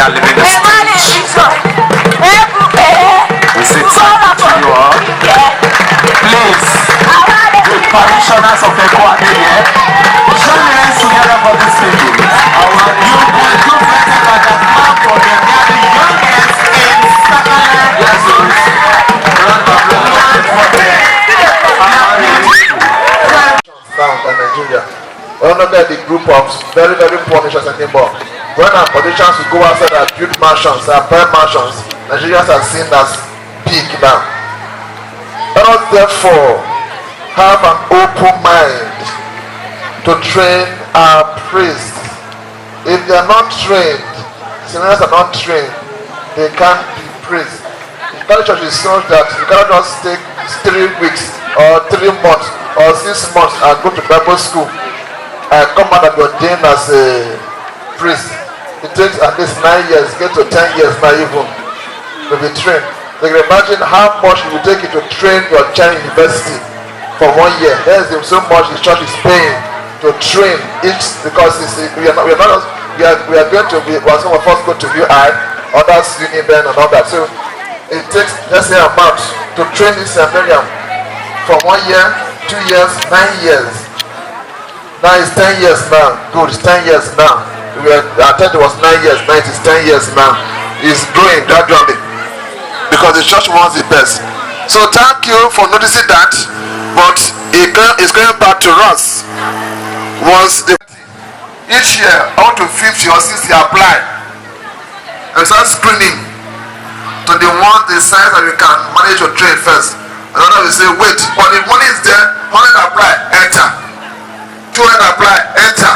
are leaving the stage. We say thank you to you all. Please, the parishioners of Co-ordinated, join hands together for this meeting. You will do better by the mouth for them. They are the youngest in secondary lessons. Round of applause for them. Now in Nigeria, we don't get the group of very, very poor nations anymore. When our politicians will go outside and build mansions and buy mansions, Nigerians are seen as big now. Let us therefore have an open mind to train our priests. If they are not trained, seminarians are not trained, they can't be priests. The Catholic Church is such that you cannot just take 3 weeks or 3 months or 6 months and go to Bible school and come out and be ordained as a priest. It takes at least 9 years, get to 10 years now even to be trained. So you can imagine how much it will take you to train your child in university for 1 year. There's so much the church is paying to train each, because we are going to be, well, some of us go to UI, others Uniben and all that. So it takes, let's say, a month to train this seminarian for 1 year, 2 years, 9 years. Now it's 10 years now. Good, it's 10 years now. I thought it was 9 years, now it is 10 years now. It's growing gradually because the church wants the best. So thank you for noticing that, but it's going back to us. Each year, up to 50 or 60 apply and start screening to the ones, the size that you can manage your trade first. Another will say, wait, but if money is there, 100 apply, enter. 200 apply, enter.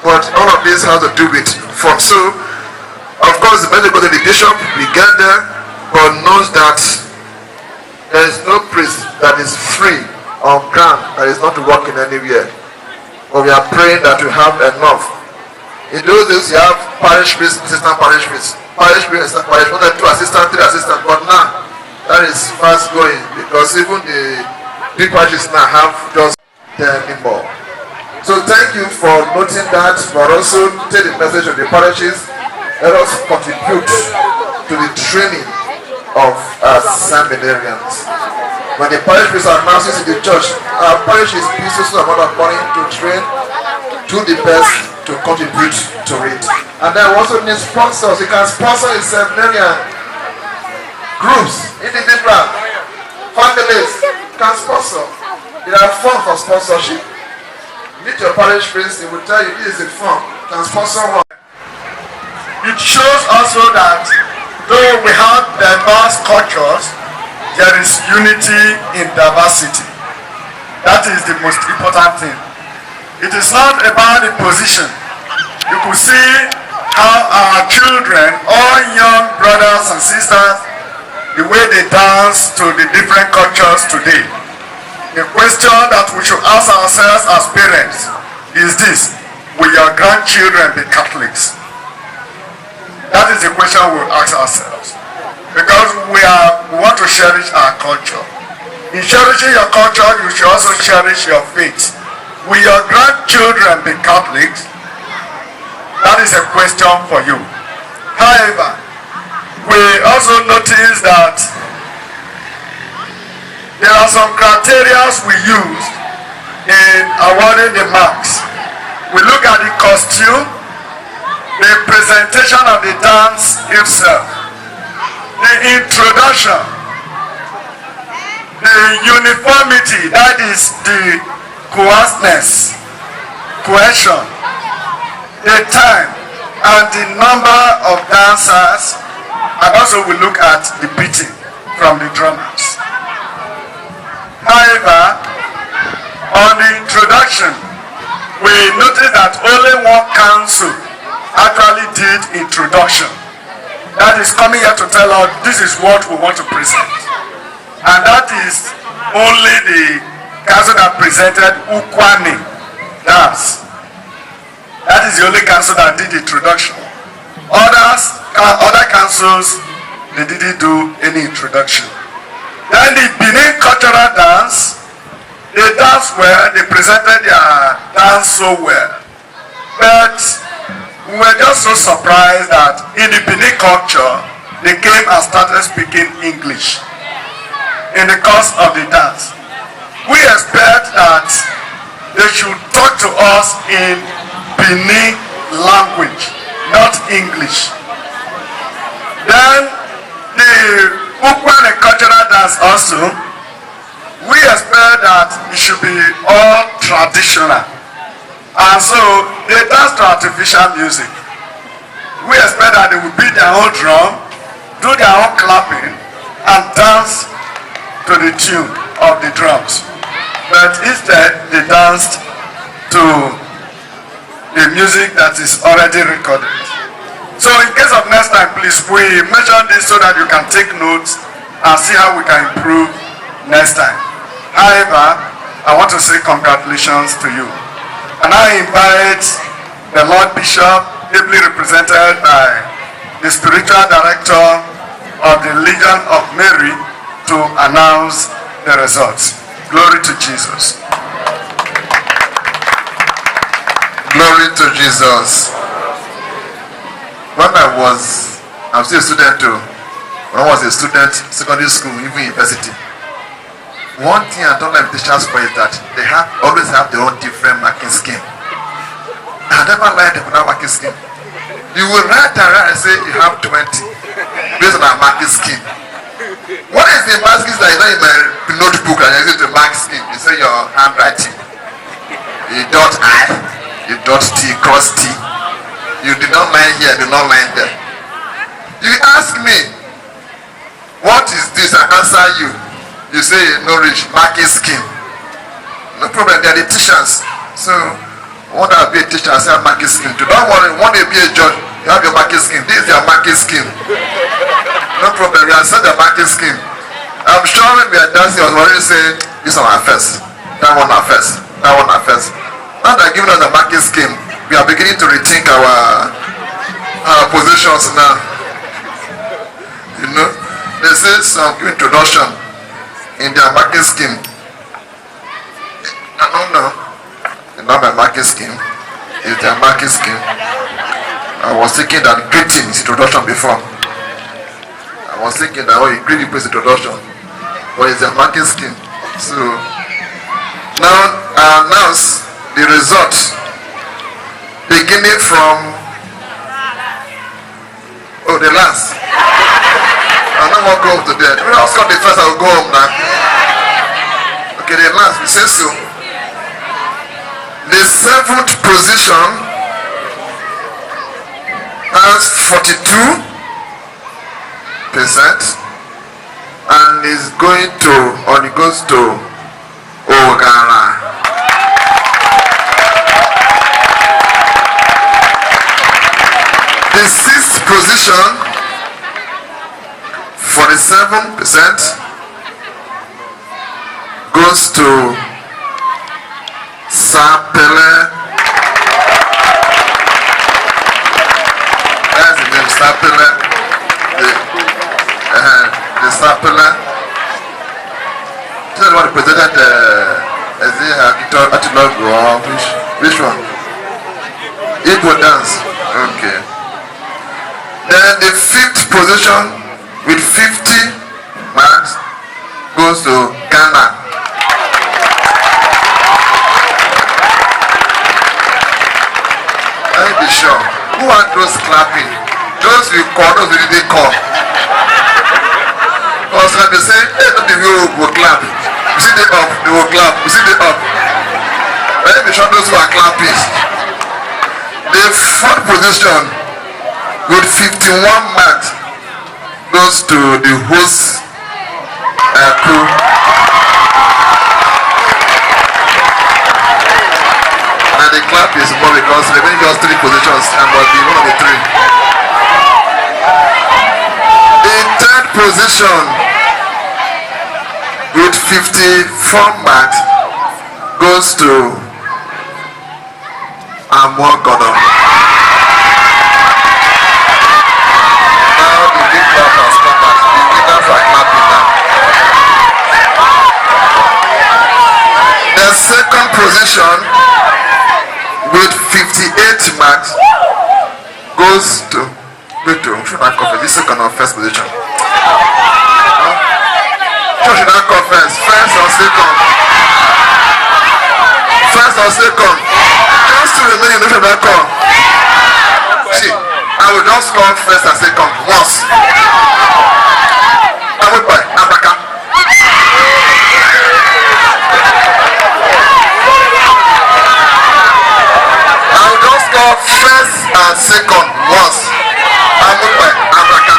But all of this has to do with form. So, of course, the better go to the bishop, we get there, but knows that there is no priest that is free on ground that is not working anywhere. But we are praying that we have enough. In those days, you have parish priest, assistant parish priest. Parish priest, assistant parish priest, 2 assistants, 3 assistants. But now, that is fast going because even the big parishes now have just 10 anymore. So thank you for noting that, but also take the message of the parishes. Let us contribute to the training of our seminarians. When the parish priest announces in the church, our parish is paying so amount of money to train, do the best to contribute to it. And then we also need sponsors. You can sponsor a seminarian. Groups, individuals, families can sponsor. There are funds for sponsorship. Meet your parish priest, he will tell you this is a fund. Can sponsor one. It shows also that though we have diverse cultures, there is unity in diversity. That is the most important thing. It is not about the position. You could see how our children, all young brothers and sisters, the way they dance to the different cultures today. The question that we should ask ourselves as parents is this: will your grandchildren be Catholics? That is the question we'll ask ourselves. Because we want to cherish our culture. In cherishing your culture, you should also cherish your faith. Will your grandchildren be Catholics? That is a question for you. However, we also notice that there are some criteria we use in awarding the marks. We look at the costume, the presentation of the dance itself, the introduction, the uniformity, that is the coherence, cohesion, the time, and the number of dancers, and also we look at the beating from the drummers. However, on the introduction, we noticed that only one council actually did introduction. That is coming here to tell us this is what we want to present. And that is only the council that presented Ukwani dance. That is the only council that did introduction. Other councils, they didn't do any introduction. Then the Benin cultural dance, they danced well, they presented their dance so well. But we were just so surprised that in the Benin culture, they came and started speaking English in the course of the dance. We expect that they should talk to us in Benin language, not English. Then the Ukwane cultural dance also, we expect that it should be all traditional. And so they dance to artificial music. We expect that they will beat their own drum, do their own clapping, and dance to the tune of the drums. But instead, they danced to the music that is already recorded. So in case of next time, please, we mention this so that you can take notes and see how we can improve next time. However, I want to say congratulations to you. And I invite the Lord Bishop, ably represented by the spiritual director of the Legion of Mary, to announce the results. Glory to Jesus. Glory to Jesus. When I'm still a student too. When I was a student, secondary school, even university. One thing I don't like teachers for is that they always have their own different marking scheme. I never liked the marking scheme. You will write and say you have 20 based on a marking scheme. What is the marking scheme that is not in my notebook and you use the marking scheme? You say your handwriting. You dot I, you dot T, cross T. You did not line here, did not line there. You ask me, what is this? I answer you. You say no rich marking scheme. No problem, they are the teachers. So what I be a teacher, I say marking scheme. Do not worry, want to be a judge, you have your marking scheme. This is your marking scheme. No problem, we have set the marking scheme. I'm sure when we are dancing, I was already saying, this one are first, that one are first, that one are first. Now they're giving us the marking scheme, we are beginning to rethink our positions now. You know, they say some introduction in their marking scheme. I don't know. It's not my marking scheme. It's their marking scheme. I was thinking that greeting is introduction before. I was thinking that greeting is introduction. But it's their marking scheme. So now I announce the results. Beginning from the last. I'm not going to go home today. When I was called the first, I will go home now. Okay, the last, we say so. The 7th position has 42% and is going to, or it goes to Ogara. The 6th position, 47%, goes to Sapele. That's the name, Sapele. The Sapele. This is what represented as the Atilogo or which one? Igbo dance. Okay. Then the 5th position with 50 marks goes to Ghana. Let me be sure. Who are those clapping? Those we call, those we didn't call. Because like they say, hey, not the people who will clap. You see the up, they will clap. You see the up. Let me be sure those who are clapping. The 4th position with 51 marks goes to the host crew. And the clap is more because they make just 3 positions and must be one of the 3. The 3rd position with 54 marks goes to Amogono. The 2nd position with 58 marks goes to wait to should I confess this second or first position? Should I confess first or second? First or second? Just to remain in the should I call? See, I will just call first and second once. I will buy Abraka. I will just call first and second once. I will buy Abraka.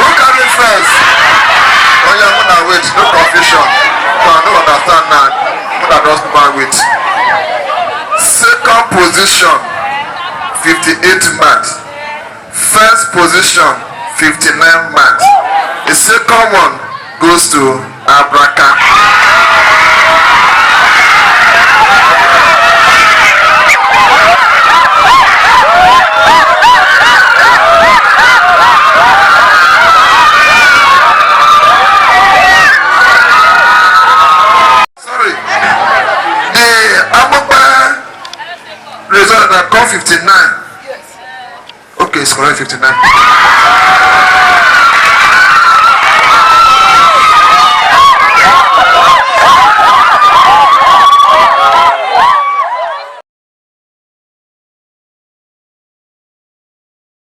Look at it first. Oh yeah, I'm gonna wait. No confusion. I don't understand now. I'm gonna just back wait. Second position, 58 marks. First position, 59 marks. The second one goes to Abraka. Sorry. The Abuba result that come 59. Okay, it's correct 59.